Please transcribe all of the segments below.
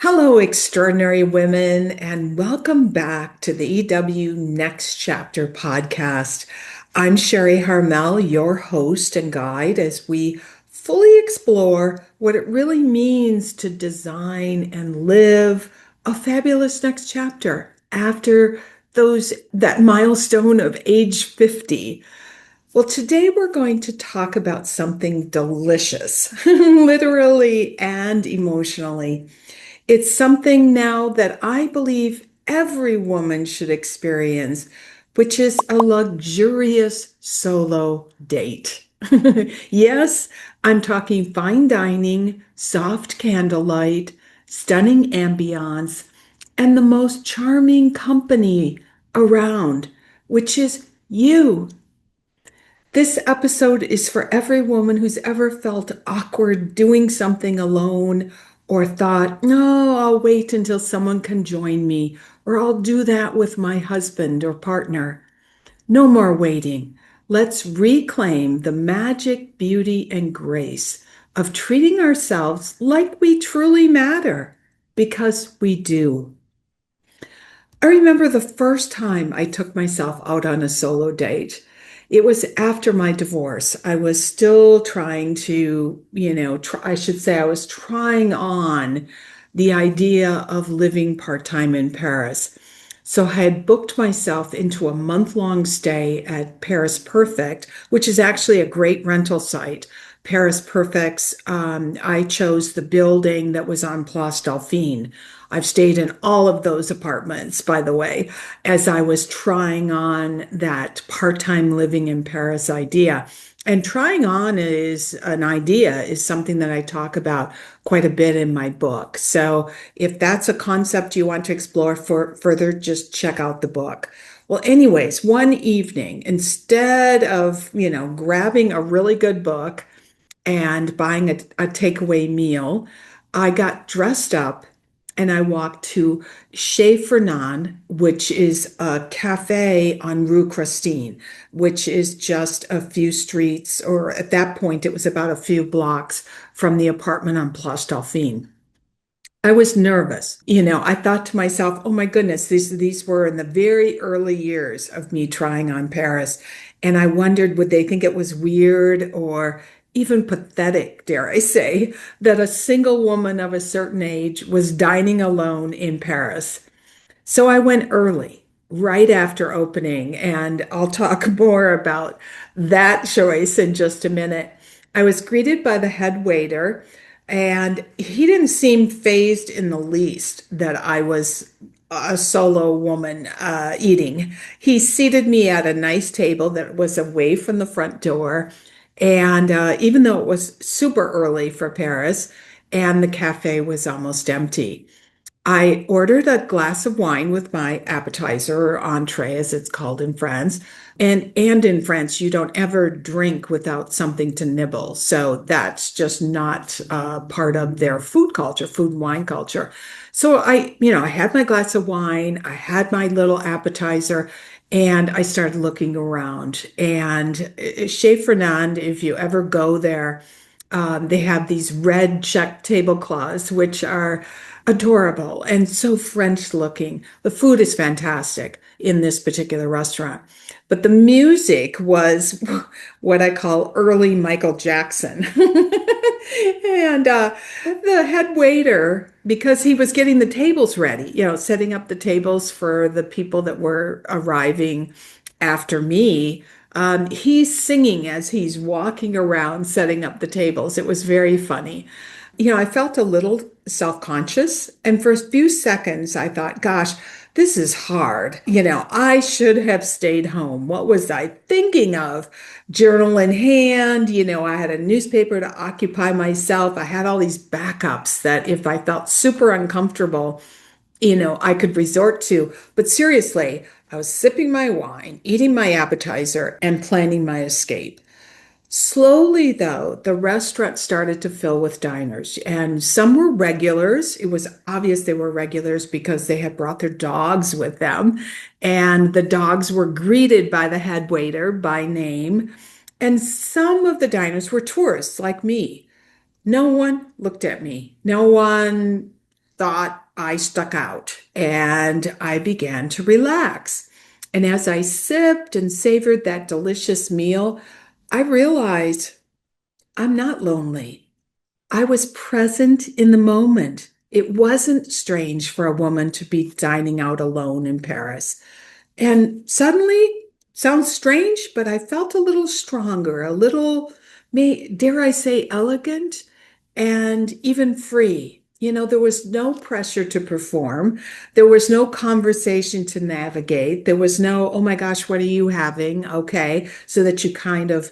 Hello, extraordinary women, and welcome back to the EW Next Chapter podcast. I'm Sharri Harmel, your host and guide, as we fully explore what it really means to design and live a fabulous next chapter after that milestone of age 50. Well, today we're going to talk about something delicious, literally and emotionally. It's something now that I believe every woman should experience, which is a luxurious solo date. Yes, I'm talking fine dining, soft candlelight, stunning ambiance, and the most charming company around, which is you. This episode is for every woman who's ever felt awkward doing something alone or thought, no, I'll wait until someone can join me, or I'll do that with my husband or partner. No more waiting. Let's reclaim the magic, beauty, and grace of treating ourselves like we truly matter, because we do. I remember the first time I took myself out on a solo date. It was after my divorce. I was still trying to, I should say, I was trying on the idea of living part-time in Paris. So I had booked myself into a month-long stay at Paris Perfect, which is actually a great rental site. Paris Perfect's, I chose the building that was on Place Dauphine. I've stayed in all of those apartments, by the way, as I was trying on that part-time living in Paris idea. And trying on is something that I talk about quite a bit in my book. So if that's a concept you want to explore further, just check out the book. Well, anyways, one evening, instead of, grabbing a really good book and buying a takeaway meal, I got dressed up and I walked to Chez Fernand, which is a cafe on Rue Christine, which is just a few streets, or at that point, it was about a few blocks from the apartment on Place Dauphine. I was nervous. I thought to myself, oh my goodness, these were in the very early years of me trying on Paris. And I wondered, would they think it was weird or even pathetic, dare I say, that a single woman of a certain age was dining alone in Paris? So I went early, right after opening, and I'll talk more about that choice in just a minute. I was greeted by the head waiter, and he didn't seem fazed in the least that I was a solo woman eating. He seated me at a nice table that was away from the front door. And even though it was super early for Paris and the cafe was almost empty, I ordered a glass of wine with my appetizer or entree, as it's called in France. And in France, you don't ever drink without something to nibble. So that's just not part of their food culture, food and wine culture. So I had my glass of wine, I had my little appetizer, and I started looking around. And Chez Fernand, if you ever go there, they have these red check tablecloths, which are adorable and so French looking. The food is fantastic in this particular restaurant. But the music was what I call early Michael Jackson. And the head waiter, because he was getting the tables ready, setting up the tables for the people that were arriving after me, he's singing as he's walking around setting up the tables. It was very funny. I felt a little self-conscious, and for a few seconds, I thought, gosh, this is hard. I should have stayed home. What was I thinking of? Journal in hand, I had a newspaper to occupy myself. I had all these backups that if I felt super uncomfortable, I could resort to. But seriously, I was sipping my wine, eating my appetizer, and planning my escape. Slowly, though, the restaurant started to fill with diners, and some were regulars. It was obvious they were regulars because they had brought their dogs with them, and the dogs were greeted by the head waiter by name. And some of the diners were tourists like me. No one looked at me. No one thought I stuck out and I began to relax. And as I sipped and savored that delicious meal, I realized I'm not lonely. I was present in the moment. It wasn't strange for a woman to be dining out alone in Paris. And suddenly, sounds strange, but I felt a little stronger, a little, dare I say, elegant and even free. There was no pressure to perform. There was no conversation to navigate. There was no, oh my gosh, what are you having? Okay. So that you kind of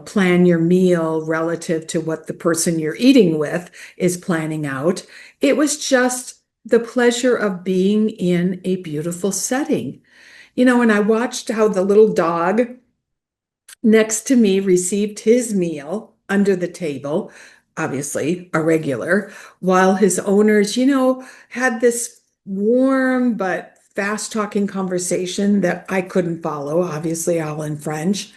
plan your meal relative to what the person you're eating with is planning out. It was just the pleasure of being in a beautiful setting. And I watched how the little dog next to me received his meal under the table, obviously a regular, while his owners, had this warm but fast talking conversation that I couldn't follow, obviously all in French.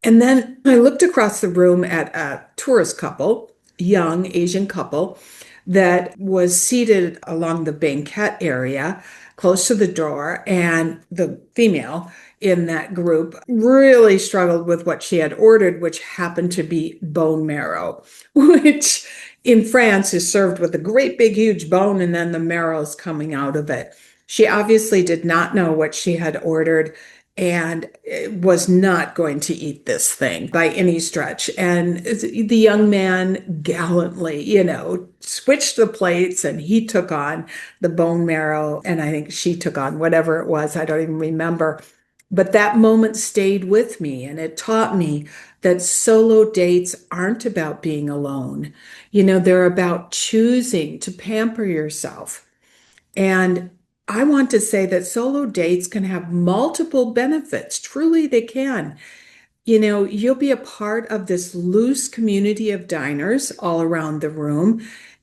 And then I looked across the room at a tourist couple, young Asian couple, that was seated along the banquette area close to the door. And the female in that group really struggled with what she had ordered, which happened to be bone marrow, which in France is served with a great big, huge bone, and then the marrow is coming out of it. She obviously did not know what she had ordered and was not going to eat this thing by any stretch. And the young man gallantly, switched the plates and he took on the bone marrow. And I think she took on whatever it was. I don't even remember. But that moment stayed with me and it taught me that solo dates aren't about being alone. They're about choosing to pamper yourself. And I want to say that solo dates can have multiple benefits. Truly, they can. You'll be a part of this loose community of diners all around the room,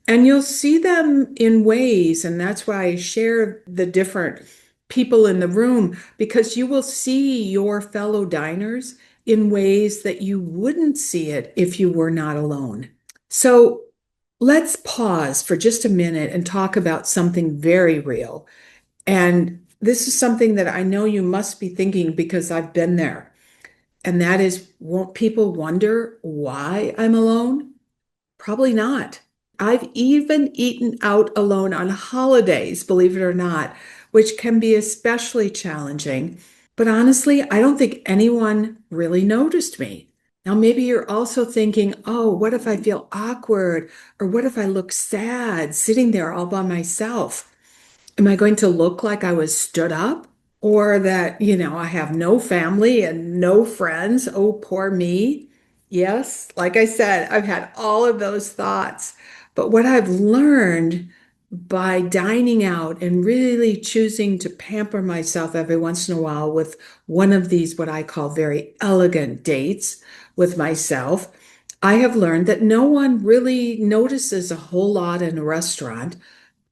and you'll see them in ways, and that's why I share the different people in the room, because you will see your fellow diners in ways that you wouldn't see it if you were not alone. So let's pause for just a minute and talk about something very real. And this is something that I know you must be thinking because I've been there. And that is, won't people wonder why I'm alone? Probably not. I've even eaten out alone on holidays, believe it or not, which can be especially challenging. But honestly, I don't think anyone really noticed me. Now, maybe you're also thinking, oh, what if I feel awkward? Or what if I look sad sitting there all by myself? Am I going to look like I was stood up? Or that, I have no family and no friends? Oh, poor me. Yes, like I said, I've had all of those thoughts. But what I've learned by dining out and really choosing to pamper myself every once in a while with one of these, what I call very elegant dates with myself, I have learned that no one really notices a whole lot in a restaurant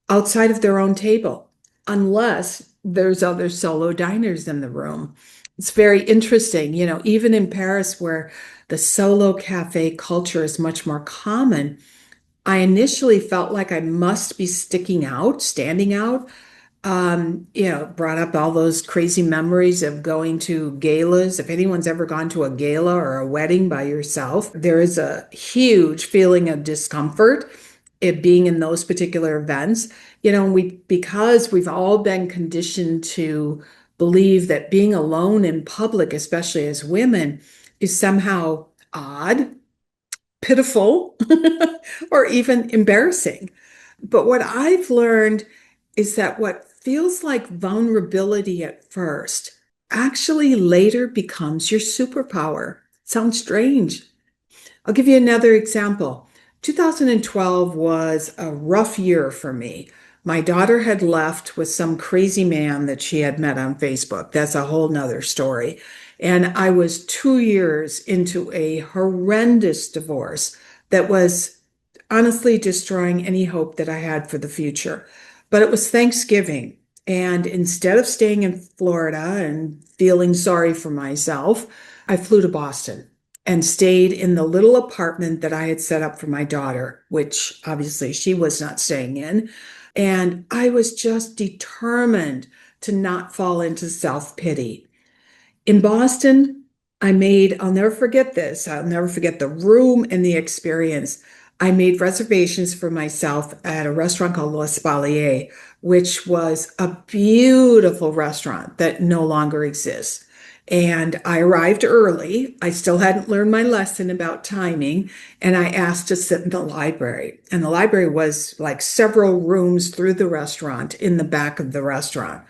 outside of their own table, unless there's other solo diners in the room. It's very interesting, even in Paris, where the solo cafe culture is much more common. I initially felt like I must be sticking out, standing out. Brought up all those crazy memories of going to galas. If anyone's ever gone to a gala or a wedding by yourself, there is a huge feeling of discomfort it being in those particular events. Because we've all been conditioned to believe that being alone in public, especially as women, is somehow odd, pitiful, or even embarrassing. But what I've learned is that what feels like vulnerability at first actually later becomes your superpower. Sounds strange. I'll give you another example. 2012 was a rough year for me. My daughter had left with some crazy man that she had met on Facebook. That's a whole nother story. And I was 2 years into a horrendous divorce that was honestly destroying any hope that I had for the future. But it was Thanksgiving. And instead of staying in Florida and feeling sorry for myself, I flew to Boston. and stayed in the little apartment that I had set up for my daughter, which obviously she was not staying in. And I was just determined to not fall into self-pity. In Boston, I'll never forget this. I'll never forget the room and the experience. I made reservations for myself at a restaurant called L'Espalier, which was a beautiful restaurant that no longer exists. And I arrived early. I still hadn't learned my lesson about timing, and I asked to sit in the library. And the library was like several rooms through the restaurant in the back of the restaurant.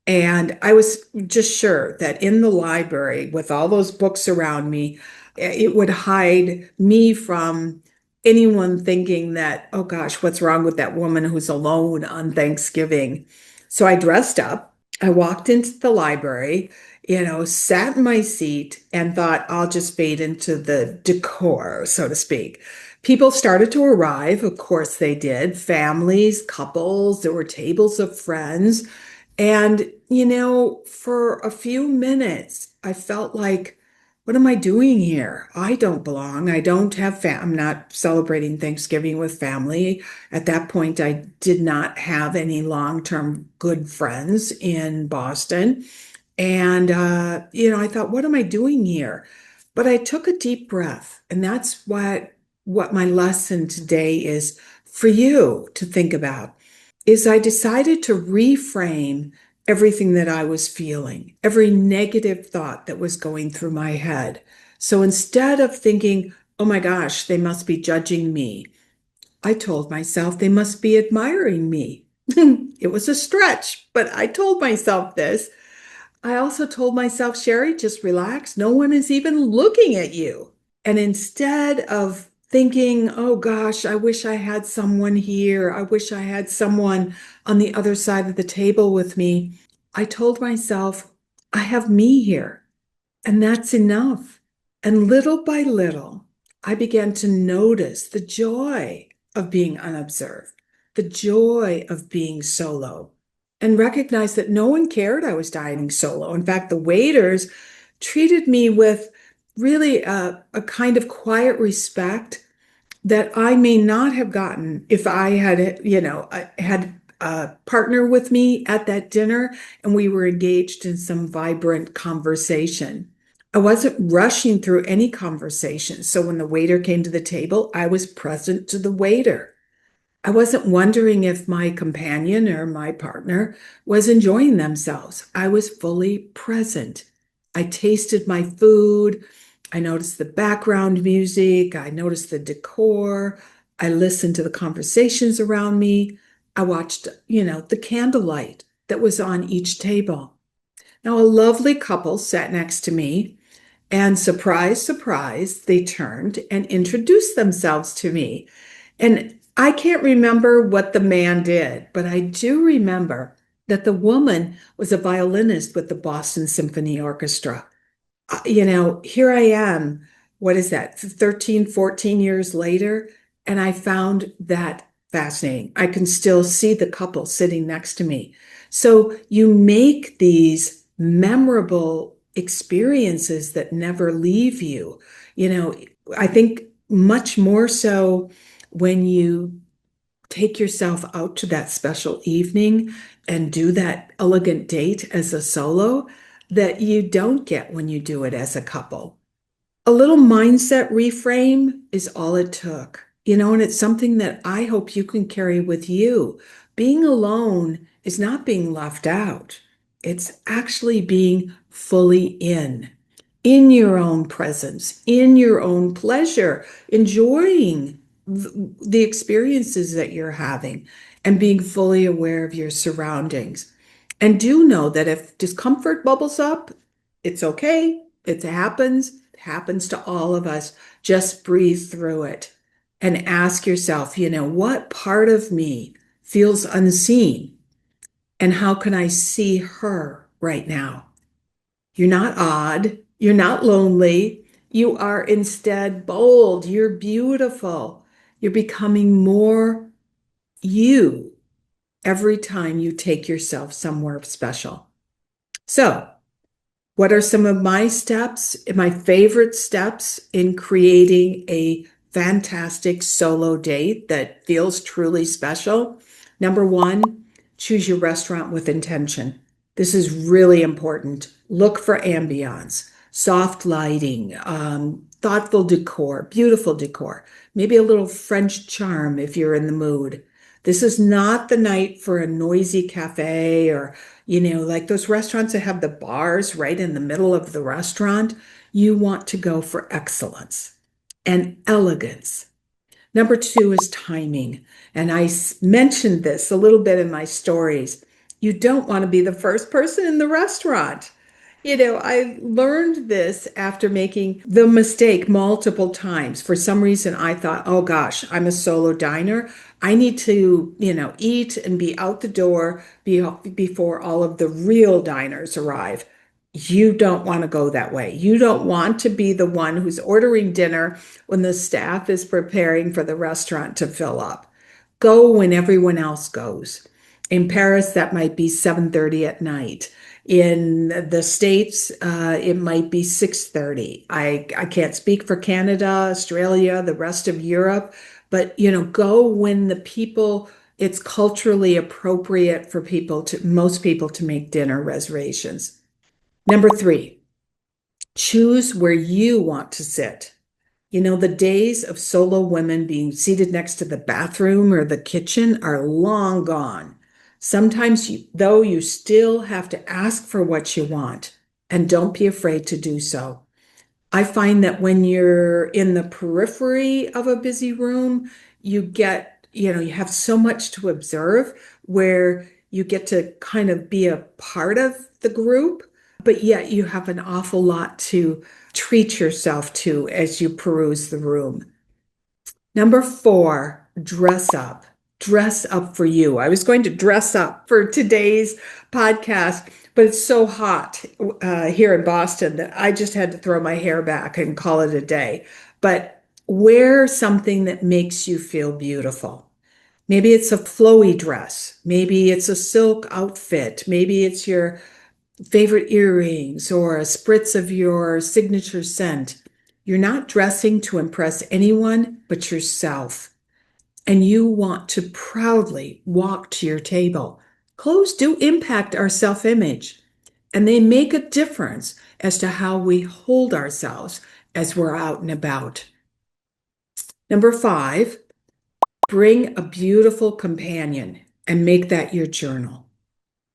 And I was just sure that in the library, with all those books around me, it would hide me from anyone thinking that, oh gosh, what's wrong with that woman who's alone on Thanksgiving? So I dressed up. I walked into the library, sat in my seat and thought, I'll just fade into the decor, so to speak. People started to arrive. Of course, they did. Families, couples, there were tables of friends. And, for a few minutes, I felt like, what am I doing here? I don't belong. I don't have I'm not celebrating Thanksgiving with family. At that point, I did not have any long-term good friends in Boston. And, I thought, what am I doing here? But I took a deep breath. And that's what my lesson today is for you to think about is I decided to reframe everything that I was feeling, every negative thought that was going through my head. So instead of thinking, oh my gosh, they must be judging me, I told myself they must be admiring me. It was a stretch, but I told myself this. I also told myself, Sharri, just relax. No one is even looking at you. And instead of thinking, oh gosh, I wish I had someone here, I wish I had someone on the other side of the table with me, I told myself, I have me here, and that's enough. And little by little, I began to notice the joy of being unobserved, the joy of being solo, and recognize that no one cared I was dining solo. In fact, the waiters treated me with really a kind of quiet respect that I may not have gotten if I had, had a partner with me at that dinner and we were engaged in some vibrant conversation. I wasn't rushing through any conversation. So when the waiter came to the table, I was present to the waiter. I wasn't wondering if my companion or my partner was enjoying themselves. I was fully present. I tasted my food. I noticed the background music. I noticed the decor. I listened to the conversations around me. I watched, the candlelight that was on each table. Now, a lovely couple sat next to me, and surprise, surprise, they turned and introduced themselves to me. And I can't remember what the man did, but I do remember that the woman was a violinist with the Boston Symphony Orchestra. Here I am, what is that, 13, 14 years later, and I found that fascinating. I can still see the couple sitting next to me. So you make these memorable experiences that never leave you. I think much more so when you take yourself out to that special evening and do that elegant date as a solo that you don't get when you do it as a couple. A little mindset reframe is all it took, and it's something that I hope you can carry with you. Being alone is not being left out, it's actually being fully in your own presence, in your own pleasure, enjoying the experiences that you're having and being fully aware of your surroundings. And do know that if discomfort bubbles up, it's okay. It happens to all of us. Just breathe through it and ask yourself, what part of me feels unseen? And how can I see her right now? You're not odd. You're not lonely. You are instead bold. You're beautiful. You're becoming more you every time you take yourself somewhere special. So, What are some of my steps, my favorite steps in creating a fantastic solo date that feels truly special? Number one, choose your restaurant with intention. This is really important. Look for ambiance, soft lighting, thoughtful decor, beautiful decor, maybe a little French charm if you're in the mood. This is not the night for a noisy cafe or like those restaurants that have the bars right in the middle of the restaurant. You want to go for excellence and elegance. Number two is timing. And I mentioned this a little bit in my stories. You don't want to be the first person in the restaurant. I learned this after making the mistake multiple times. For some reason, I thought, oh gosh, I'm a solo diner. I need to, eat and be out the door before all of the real diners arrive. You don't want to go that way. You don't want to be the one who's ordering dinner when the staff is preparing for the restaurant to fill up. Go when everyone else goes. In Paris, that might be 7:30 at night. In the States, it might be 6:30. I can't speak for Canada, Australia, the rest of Europe, but go when it's culturally appropriate for most people to make dinner reservations. Number three, choose where you want to sit. The days of solo women being seated next to the bathroom or the kitchen are long gone. Sometimes, though, you still have to ask for what you want, and don't be afraid to do so. I find that when you're in the periphery of a busy room, you have so much to observe where you get to kind of be a part of the group, but yet you have an awful lot to treat yourself to as you peruse the room. Number four, dress up. Dress up for you. I was going to dress up for today's podcast, but it's so hot here in Boston that I just had to throw my hair back and call it a day. But wear something that makes you feel beautiful. Maybe it's a flowy dress. Maybe it's a silk outfit. Maybe it's your favorite earrings or a spritz of your signature scent. You're not dressing to impress anyone but yourself, and you want to proudly walk to your table. Clothes do impact our self image, and they make a difference as to how we hold ourselves as we're out and about. Number five, bring a beautiful companion and make that your journal,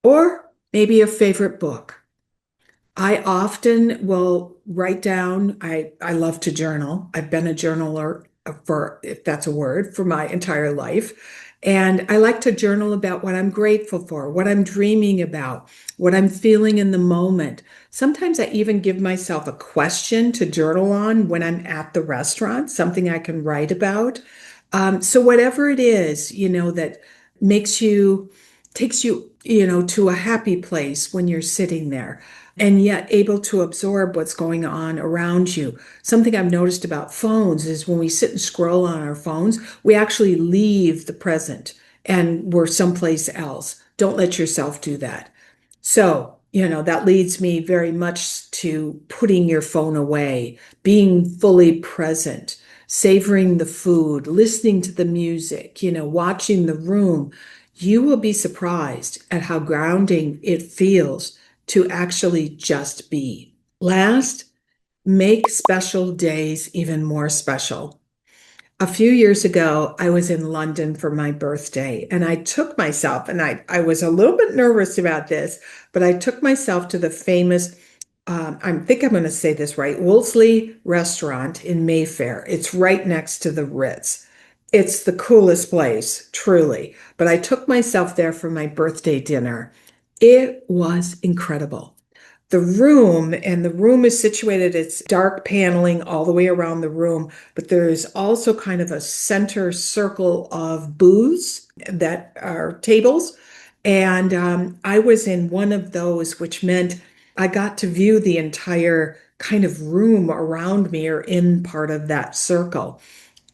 or maybe a favorite book. I often will write down, I love to journal. I've been a journaler for, if that's a word, for my entire life. And I like to journal about what I'm grateful for, what I'm dreaming about, what I'm feeling in the moment. Sometimes I even give myself a question to journal on when I'm at the restaurant, something I can write about. So whatever it is, that makes you, takes you, to a happy place when you're sitting there and yet able to absorb what's going on around you. Something I've noticed about phones is when we sit and scroll on our phones, we actually leave the present and we're someplace else. Don't let yourself do that. So, that leads me very much to putting your phone away, being fully present, savoring the food, listening to the music, watching the room. You will be surprised at how grounding it feels to actually just be. Last, make special days even more special. A few years ago, I was in London for my birthday, and I took myself, and I was a little bit nervous about this, but I took myself to the famous, I think I'm going to say this right, Wolseley Restaurant in Mayfair. It's right next to the Ritz. It's the coolest place, truly. But I took myself there for my birthday dinner. It was incredible. The room is situated, it's dark paneling all the way around the room, but there is also kind of a center circle of booths that are tables. And I was in one of those, which meant I got to view the entire kind of room around me or in part of that circle.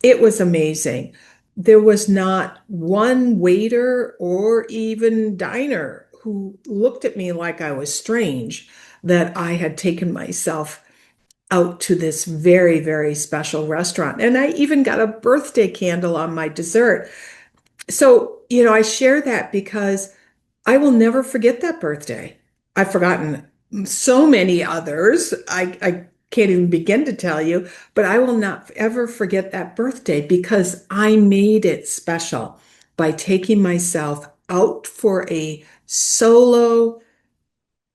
It was amazing. There was not one waiter or even diner who looked at me like I was strange. that I had taken myself out to this very, very special restaurant. And I even got a birthday candle on my dessert. So, I share that because I will never forget that birthday. I've forgotten so many others. I can't even begin to tell you, but I will not ever forget that birthday because I made it special by taking myself out for a solo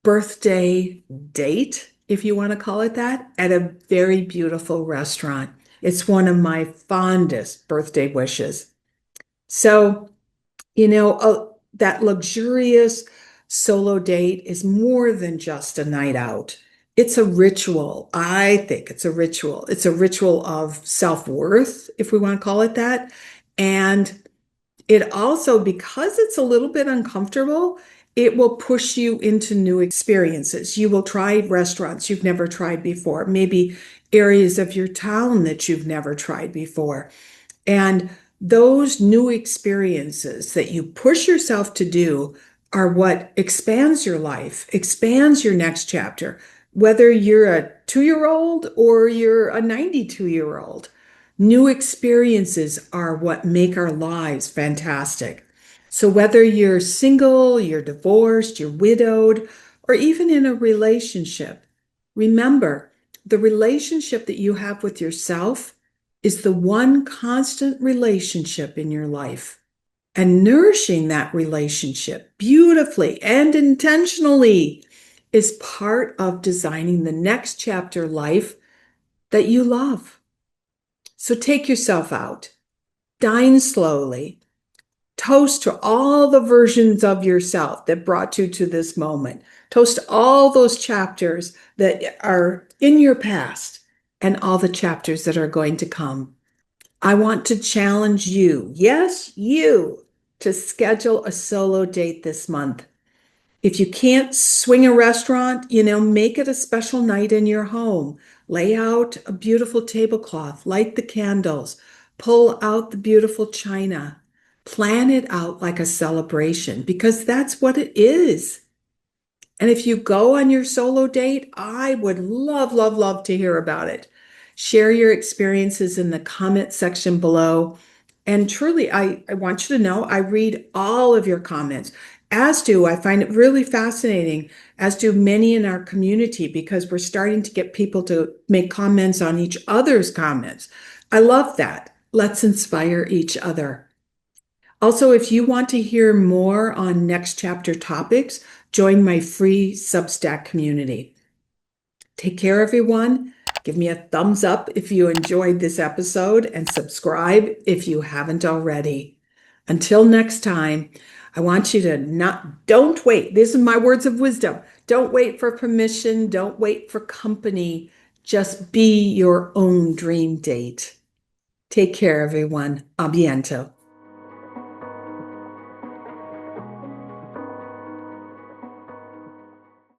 birthday date, if you want to call it that, at a very beautiful restaurant. It's one of my fondest birthday wishes. So, that luxurious solo date is more than just a night out. It's a ritual. I think it's a ritual. It's a ritual of self-worth, if we want to call it that. And it also, because it's a little bit uncomfortable, it will push you into new experiences. You will try restaurants you've never tried before, maybe areas of your town that you've never tried before. And those new experiences that you push yourself to do are what expands your life, expands your next chapter, whether you're a 2 year old or you're a 92-year-old. New experiences are what make our lives fantastic. So, whether you're single, you're divorced, you're widowed, or even in a relationship, remember the relationship that you have with yourself is the one constant relationship in your life. And nourishing that relationship beautifully and intentionally is part of designing the next chapter life that you love. So take yourself out, dine slowly, toast to all the versions of yourself that brought you to this moment. Toast all those chapters that are in your past and all the chapters that are going to come. I want to challenge you, yes, you, to schedule a solo date this month. If you can't swing a restaurant, make it a special night in your home. Lay out a beautiful tablecloth, light the candles, pull out the beautiful china. Plan it out like a celebration because that's what it is. And if you go on your solo date, I would love, love, love to hear about it. Share your experiences in the comment section below. And truly, I want you to know I read all of your comments, as do I find it really fascinating, as do many in our community, because we're starting to get people to make comments on each other's comments. I love that. Let's inspire each other. Also, if you want to hear more on next chapter topics, join my free Substack community. Take care, everyone. Give me a thumbs up if you enjoyed this episode and subscribe if you haven't already. Until next time, I want you to don't wait. These are my words of wisdom. Don't wait for permission. Don't wait for company. Just be your own dream date. Take care, everyone. A biento.